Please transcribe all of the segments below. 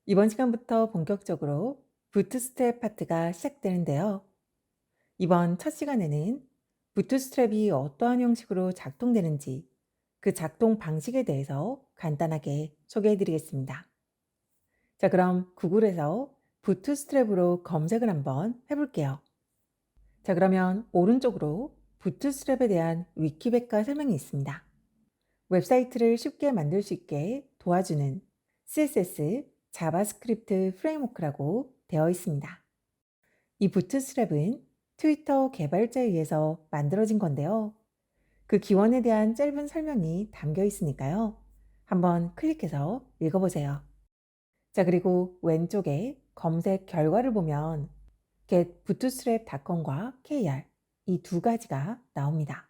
이번 시간부터 본격적으로 부트스트랩 파트가 시작되는데요. 이번 첫 시간에는 부트스트랩이 어떠한 형식으로 작동되는지 그 작동 방식에 대해서 간단하게 소개해 드리겠습니다. 자, 그럼 구글에서 부트스트랩으로 검색을 한번 해볼게요. 자, 그러면 오른쪽으로 부트스트랩에 대한 위키백과 설명이 있습니다. 웹사이트를 쉽게 만들 수 있게 도와주는 CSS, 자바스크립트 프레임워크라고 되어 있습니다. 이 부트스트랩은 트위터 개발자에 의해서 만들어진 건데요. 그 기원에 대한 짧은 설명이 담겨 있으니까요. 한번 클릭해서 읽어보세요. 자, 그리고 왼쪽에 검색 결과를 보면 getbootstrap.com과 kr 이 두 가지가 나옵니다.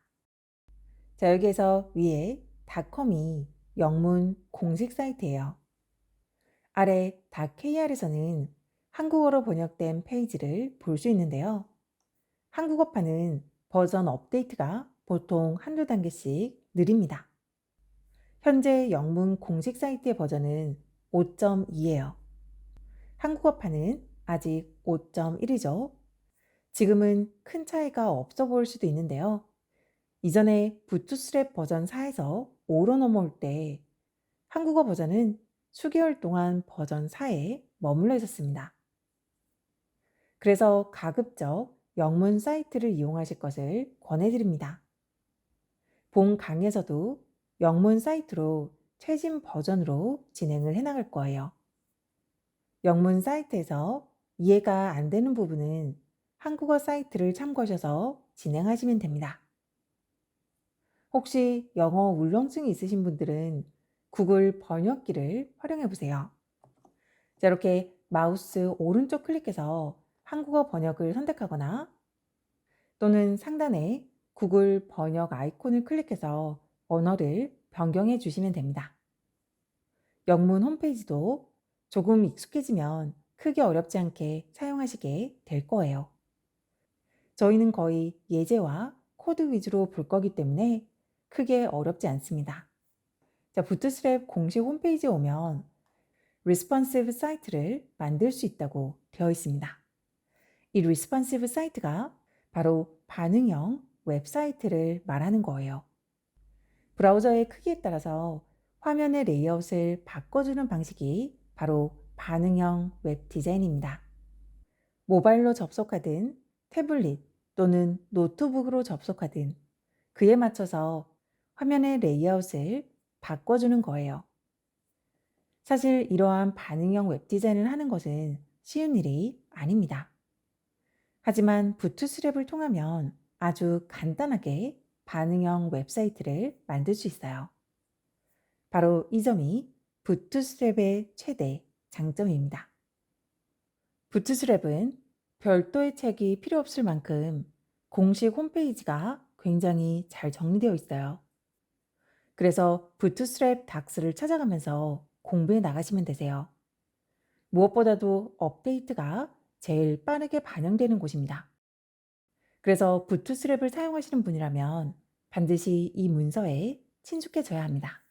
자, 여기에서 위에 닷컴이 영문 공식 사이트예요. 아래 닷kr에서는 한국어로 번역된 페이지를 볼 수 있는데요. 한국어판은 버전 업데이트가 보통 한두 단계씩 느립니다. 현재 영문 공식 사이트의 버전은 5.2예요. 한국어판은 아직 5.1이죠. 지금은 큰 차이가 없어 보일 수도 있는데요. 이전에 부트스트랩 버전 4에서 5로 넘어올 때 한국어 버전은 수개월 동안 버전 4에 머물러 있었습니다. 그래서 가급적 영문 사이트를 이용하실 것을 권해드립니다. 본 강에서도 영문 사이트로 최신 버전으로 진행을 해나갈 거예요. 영문 사이트에서 이해가 안 되는 부분은 한국어 사이트를 참고하셔서 진행하시면 됩니다. 혹시 영어 울렁증이 있으신 분들은 구글 번역기를 활용해 보세요. 자, 이렇게 마우스 오른쪽 클릭해서 한국어 번역을 선택하거나 또는 상단에 구글 번역 아이콘을 클릭해서 언어를 변경해 주시면 됩니다. 영문 홈페이지도 조금 익숙해지면 크게 어렵지 않게 사용하시게 될 거예요. 저희는 거의 예제와 코드 위주로 볼 거기 때문에 크게 어렵지 않습니다. 자, 부트스트랩 공식 홈페이지에 오면 responsive 사이트를 만들 수 있다고 되어 있습니다. 이 responsive 사이트가 바로 반응형 웹사이트를 말하는 거예요. 브라우저의 크기에 따라서 화면의 레이아웃을 바꿔주는 방식이 바로 반응형 웹 디자인입니다. 모바일로 접속하든 태블릿 또는 노트북으로 접속하든 그에 맞춰서 화면의 레이아웃을 바꿔주는 거예요. 사실 이러한 반응형 웹 디자인을 하는 것은 쉬운 일이 아닙니다. 하지만 부트스트랩을 통하면 아주 간단하게 반응형 웹사이트를 만들 수 있어요. 바로 이 점이 부트스트랩의 최대 장점입니다. 부트스트랩은 별도의 책이 필요 없을 만큼 공식 홈페이지가 굉장히 잘 정리되어 있어요. 그래서 부트스트랩 닥스를 찾아가면서 공부해 나가시면 되세요. 무엇보다도 업데이트가 제일 빠르게 반영되는 곳입니다. 그래서 부트스트랩을 사용하시는 분이라면 반드시 이 문서에 친숙해져야 합니다.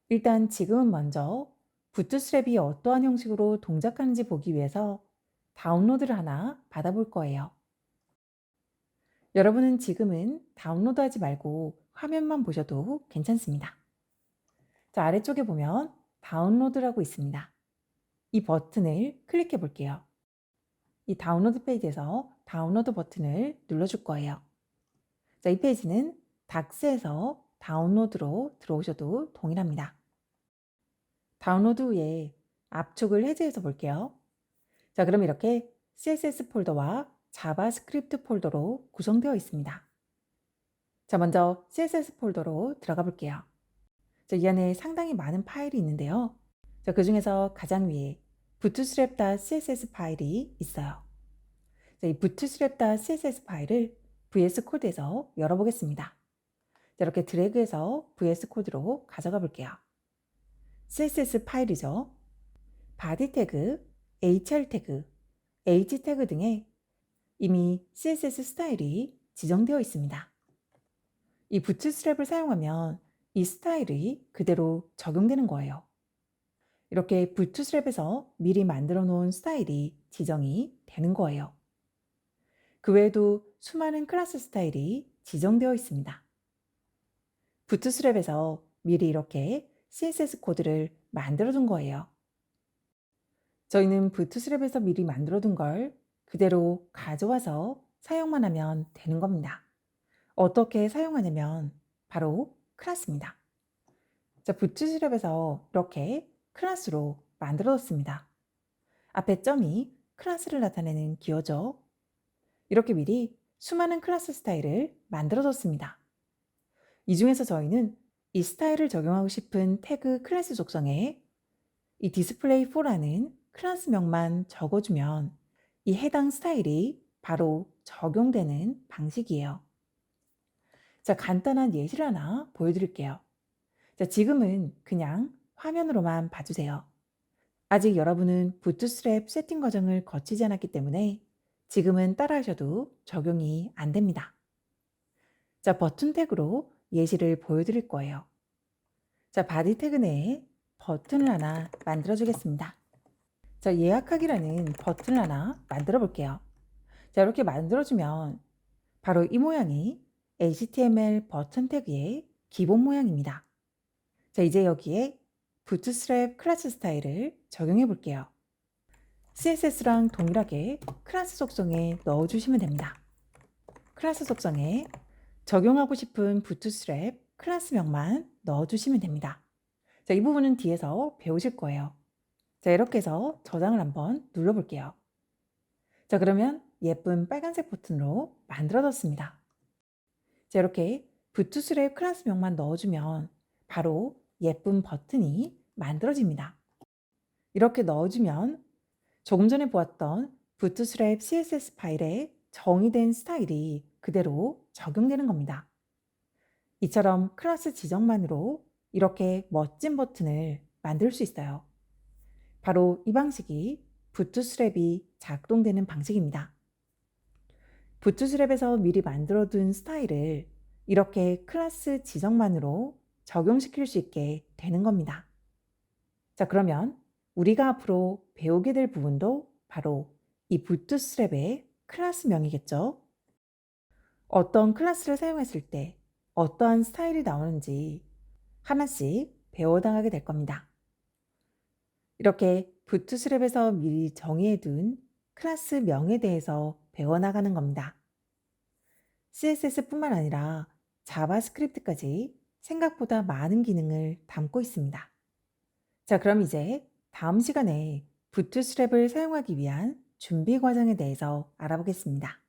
일단 지금은 먼저 부트스트랩이 어떠한 형식으로 동작하는지 보기 위해서 다운로드를 하나 받아볼 거예요. 여러분은 지금은 다운로드하지 말고 화면만 보셔도 괜찮습니다. 자, 아래쪽에 보면 다운로드라고 있습니다. 이 버튼을 클릭해 볼게요. 이 다운로드 페이지에서 다운로드 버튼을 눌러줄 거예요. 자, 이 페이지는 닥스에서 다운로드로 들어오셔도 동일합니다. 다운로드 후에 압축을 해제해서 볼게요. 자, 그럼 이렇게 CSS 폴더와 자바스크립트 폴더로 구성되어 있습니다. 자, 먼저 CSS 폴더로 들어가 볼게요. 자, 이 안에 상당히 많은 파일이 있는데요. 자, 그 중에서 가장 위에 bootstrap.css 파일이 있어요. 자, 이 bootstrap.css 파일을 VS 코드에서 열어보겠습니다. 자, 이렇게 드래그해서 VS 코드로 가져가 볼게요. CSS 파일이죠. 바디 태그, hr 태그, h 태그 등에 이미 CSS 스타일이 지정되어 있습니다. 이 부트스트랩을 사용하면 이 스타일이 그대로 적용되는 거예요. 이렇게 부트스트랩에서 미리 만들어 놓은 스타일이 지정이 되는 거예요. 그 외에도 수많은 클래스 스타일이 지정되어 있습니다. 부트스트랩에서 미리 이렇게 CSS 코드를 만들어 둔 거예요. 저희는 부트스트랩에서 미리 만들어 둔 걸 그대로 가져와서 사용만 하면 되는 겁니다. 어떻게 사용하냐면 바로 클래스입니다. 자, 부트스트랩에서 이렇게 클래스로 만들어뒀습니다. 앞에 점이 클래스를 나타내는 기호죠. 이렇게 미리 수많은 클래스 스타일을 만들어뒀습니다. 이 중에서 저희는 이 스타일을 적용하고 싶은 태그 클래스 속성에 이 display4라는 클래스명만 적어주면 이 해당 스타일이 바로 적용되는 방식이에요. 자, 간단한 예시를 하나 보여드릴게요. 자, 지금은 그냥 화면으로만 봐주세요. 아직 여러분은 부트스트랩 세팅 과정을 거치지 않았기 때문에 지금은 따라하셔도 적용이 안 됩니다. 자, 버튼 태그로 예시를 보여드릴 거예요. 자, 바디 태그 내에 버튼을 하나 만들어 주겠습니다. 자, 예약하기라는 버튼을 하나 만들어 볼게요. 자, 이렇게 만들어주면 바로 이 모양이 HTML 버튼 태그의 기본 모양입니다. 자, 이제 여기에 부트스트랩 클래스 스타일을 적용해 볼게요. CSS랑 동일하게 클래스 속성에 넣어주시면 됩니다. 클래스 속성에 적용하고 싶은 부트스트랩 클래스명만 넣어주시면 됩니다. 자, 이 부분은 뒤에서 배우실 거예요. 자, 이렇게 해서 저장을 한번 눌러볼게요. 자, 그러면 예쁜 빨간색 버튼으로 만들어졌습니다. 자, 이렇게 부트스트랩 클래스명만 넣어주면 바로 예쁜 버튼이 만들어집니다. 이렇게 넣어주면 조금 전에 보았던 부트스트랩 CSS 파일에 정의된 스타일이 그대로 적용되는 겁니다. 이처럼 클래스 지정만으로 이렇게 멋진 버튼을 만들 수 있어요. 바로 이 방식이 부트스트랩이 작동되는 방식입니다. 부트스트랩에서 미리 만들어둔 스타일을 이렇게 클래스 지정만으로 적용시킬 수 있게 되는 겁니다. 자, 그러면 우리가 앞으로 배우게 될 부분도 바로 이 부트스트랩의 클래스명이겠죠. 어떤 클래스를 사용했을 때 어떠한 스타일이 나오는지 하나씩 배워나가게 될 겁니다. 이렇게 부트스트랩에서 미리 정의해둔 클래스명에 대해서 배워나가는 겁니다. CSS뿐만 아니라 자바스크립트까지 생각보다 많은 기능을 담고 있습니다. 자, 그럼 이제 다음 시간에 부트스트랩을 사용하기 위한 준비 과정에 대해서 알아보겠습니다.